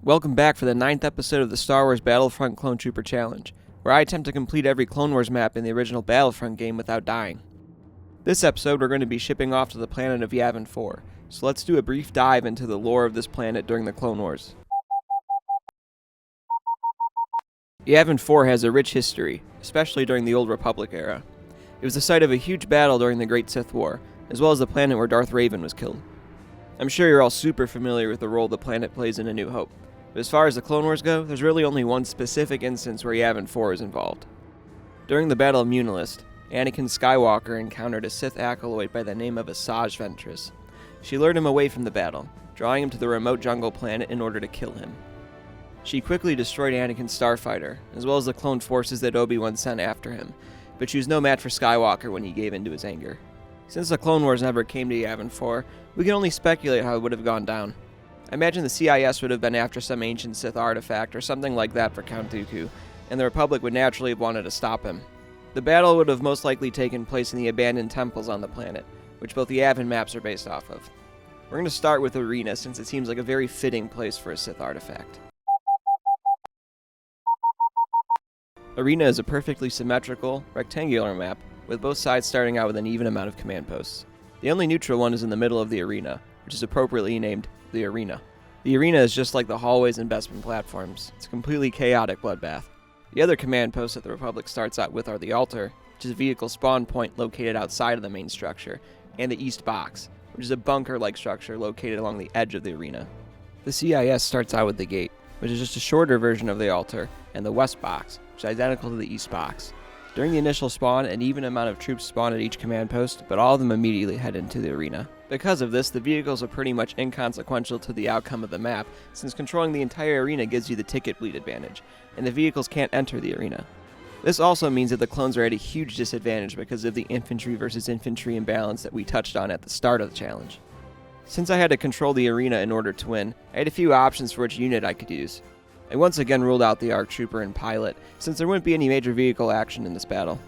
Welcome back for the 9th episode of the Star Wars Battlefront Clone Trooper Challenge, where I attempt to complete every Clone Wars map in the original Battlefront game without dying. This episode we're going to be shipping off to the planet of Yavin 4, so let's do a brief dive into the lore of this planet during the Clone Wars. Yavin 4 has a rich history, especially during the Old Republic era. It was the site of a huge battle during the Great Sith War, as well as the planet where Darth Raven was killed. I'm sure you're all super familiar with the role the planet plays in A New Hope. But as far as the Clone Wars go, there's really only one specific instance where Yavin 4 is involved. During the Battle of Munilist, Anakin Skywalker encountered a Sith acolyte by the name of Asajj Ventress. She lured him away from the battle, drawing him to the remote jungle planet in order to kill him. She quickly destroyed Anakin's starfighter, as well as the clone forces that Obi-Wan sent after him, but she was no match for Skywalker when he gave in to his anger. Since the Clone Wars never came to Yavin 4, we can only speculate how it would have gone down. I imagine the CIS would have been after some ancient Sith artifact or something like that for Count Dooku, and the Republic would naturally have wanted to stop him. The battle would have most likely taken place in the abandoned temples on the planet, which both the Yavin maps are based off of. We're going to start with Arena, since it seems like a very fitting place for a Sith artifact. Arena is a perfectly symmetrical, rectangular map, with both sides starting out with an even amount of command posts. The only neutral one is in the middle of the arena, which is appropriately named the Arena. The arena is just like the hallways and Bespin platforms. It's a completely chaotic bloodbath. The other command posts that the Republic starts out with are the Altar, which is a vehicle spawn point located outside of the main structure, and the East Box, which is a bunker-like structure located along the edge of the arena. The CIS starts out with the Gate, which is just a shorter version of the Altar, and the West Box, which is identical to the East Box. During the initial spawn, an even amount of troops spawn at each command post, but all of them immediately head into the arena. Because of this, the vehicles are pretty much inconsequential to the outcome of the map, since controlling the entire arena gives you the ticket bleed advantage, and the vehicles can't enter the arena. This also means that the clones are at a huge disadvantage because of the infantry versus infantry imbalance that we touched on at the start of the challenge. Since I had to control the arena in order to win, I had a few options for which unit I could use. I once again ruled out the ARC Trooper and Pilot, since there wouldn't be any major vehicle action in this battle.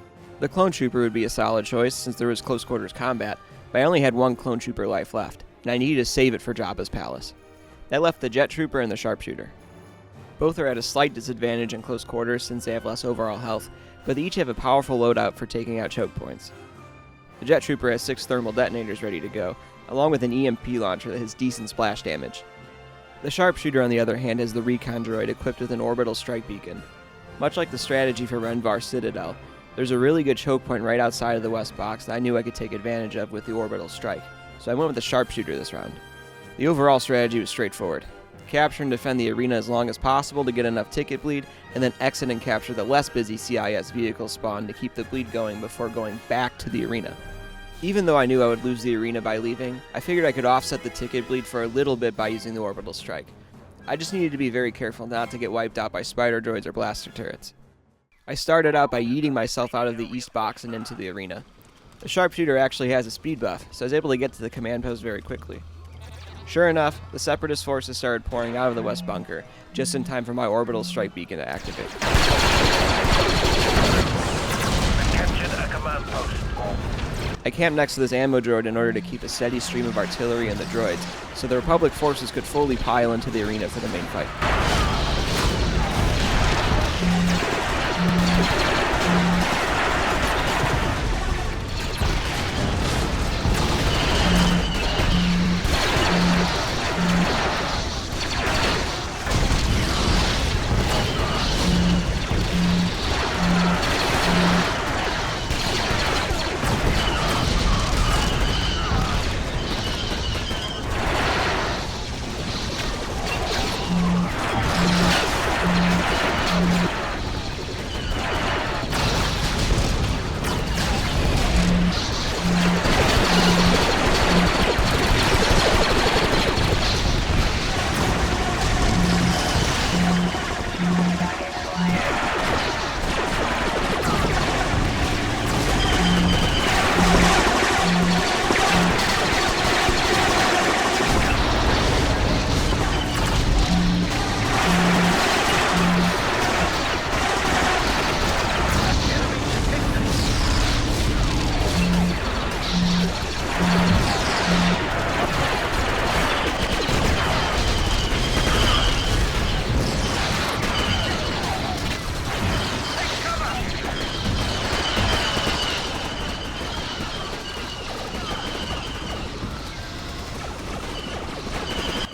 The Clone Trooper would be a solid choice, since there was close quarters combat, but I only had one Clone Trooper life left, and I needed to save it for Jabba's palace. That left the Jet Trooper and the Sharpshooter. Both are at a slight disadvantage in close quarters since they have less overall health, but they each have a powerful loadout for taking out choke points. The Jet Trooper has 6 thermal detonators ready to go, along with an EMP launcher that has decent splash damage. The Sharpshooter, on the other hand, has the recon droid equipped with an orbital strike beacon. Much like the strategy for Renvar Citadel, there's a really good choke point right outside of the West Box that I knew I could take advantage of with the orbital strike, so I went with the Sharpshooter this round. The overall strategy was straightforward. Capture and defend the arena as long as possible to get enough ticket bleed, and then exit and capture the less busy CIS vehicle spawn to keep the bleed going before going back to the arena. Even though I knew I would lose the arena by leaving, I figured I could offset the ticket bleed for a little bit by using the orbital strike. I just needed to be very careful not to get wiped out by spider droids or blaster turrets. I started out by yeeting myself out of the East Box and into the arena. The Sharpshooter actually has a speed buff, so I was able to get to the command post very quickly. Sure enough, the Separatist forces started pouring out of the West Bunker, just in time for my orbital strike beacon to activate. Captured a command post. I camped next to this ammo droid in order to keep a steady stream of artillery and the droids, so the Republic forces could fully pile into the arena for the main fight.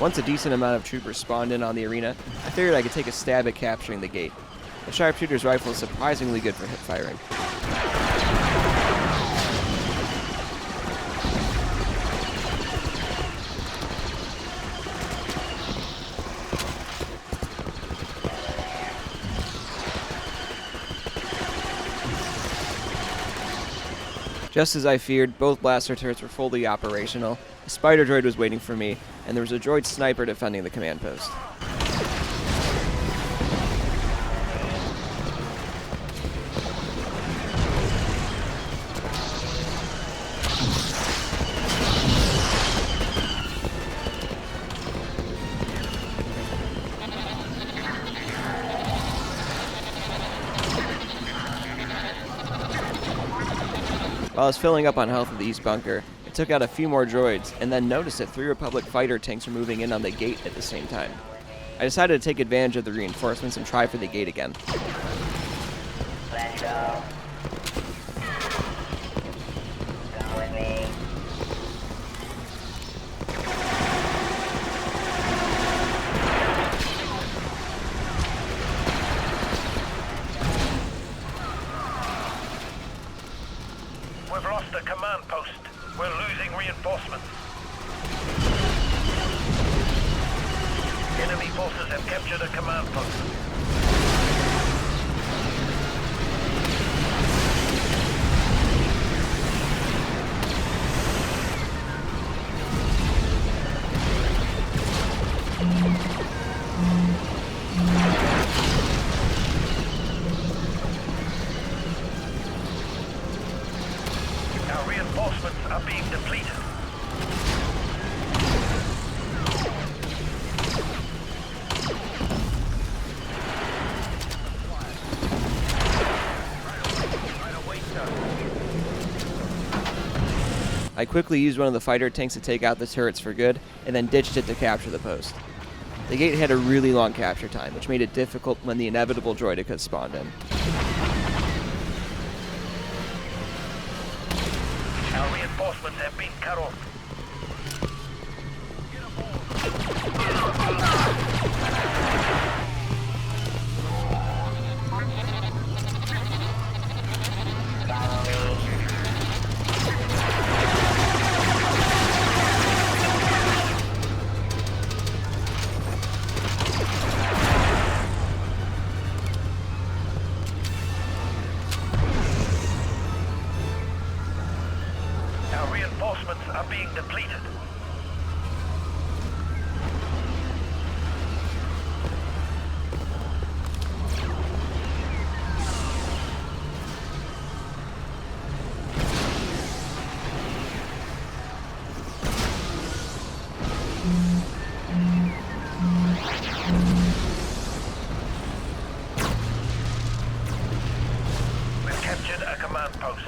Once a decent amount of troopers spawned in on the arena, I figured I could take a stab at capturing the gate. The sharpshooter's rifle is surprisingly good for hip firing. Just as I feared, both blaster turrets were fully operational. A spider droid was waiting for me, and there was a droid sniper defending the command post. While I was filling up on health at the east bunker, I took out a few more droids, and then noticed that 3 Republic fighter tanks were moving in on the gate at the same time. I decided to take advantage of the reinforcements and try for the gate again. Let's go. Go with me. We've lost the command post. We're losing reinforcements. Enemy forces have captured a command post. Our reinforcements are being depleted. I quickly used one of the fighter tanks to take out the turrets for good, and then ditched it to capture the post. The gate had a really long capture time, which made it difficult when the inevitable droid had spawned in. Our reinforcements have been cut off. Our reinforcements are being depleted. We've captured a command post.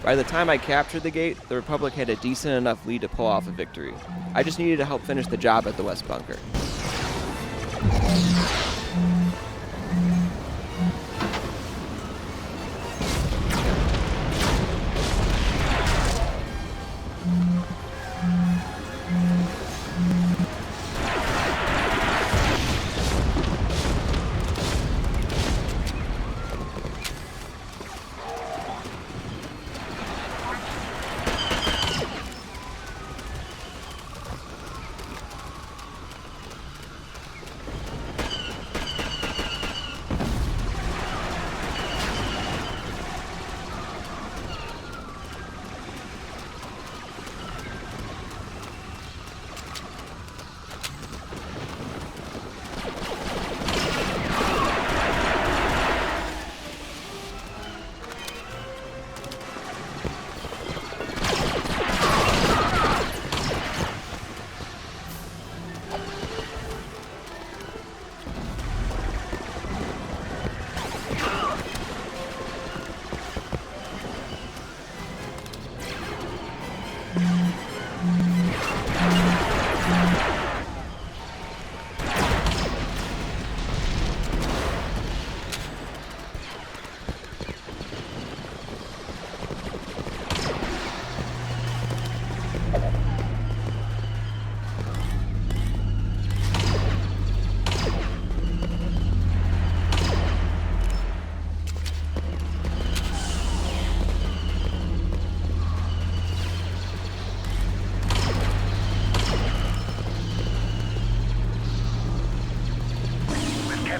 By the time I captured the gate, the Republic had a decent enough lead to pull off a victory. I just needed to help finish the job at the west bunker.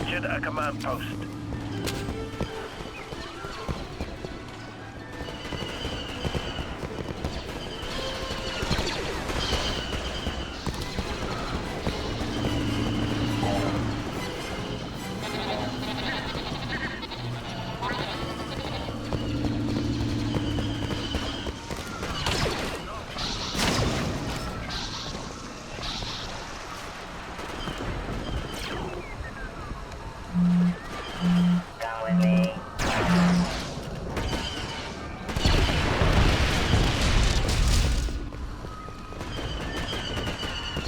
captured a command post. Come with me.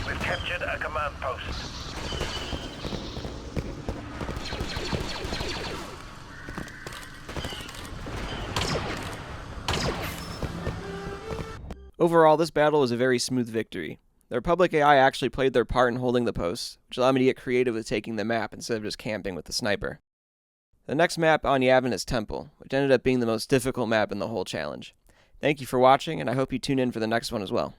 We've captured a command post. Overall, this battle was a very smooth victory. The Republic AI actually played their part in holding the posts, which allowed me to get creative with taking the map instead of just camping with the sniper. The next map on Yavin is Temple, which ended up being the most difficult map in the whole challenge. Thank you for watching, and I hope you tune in for the next one as well.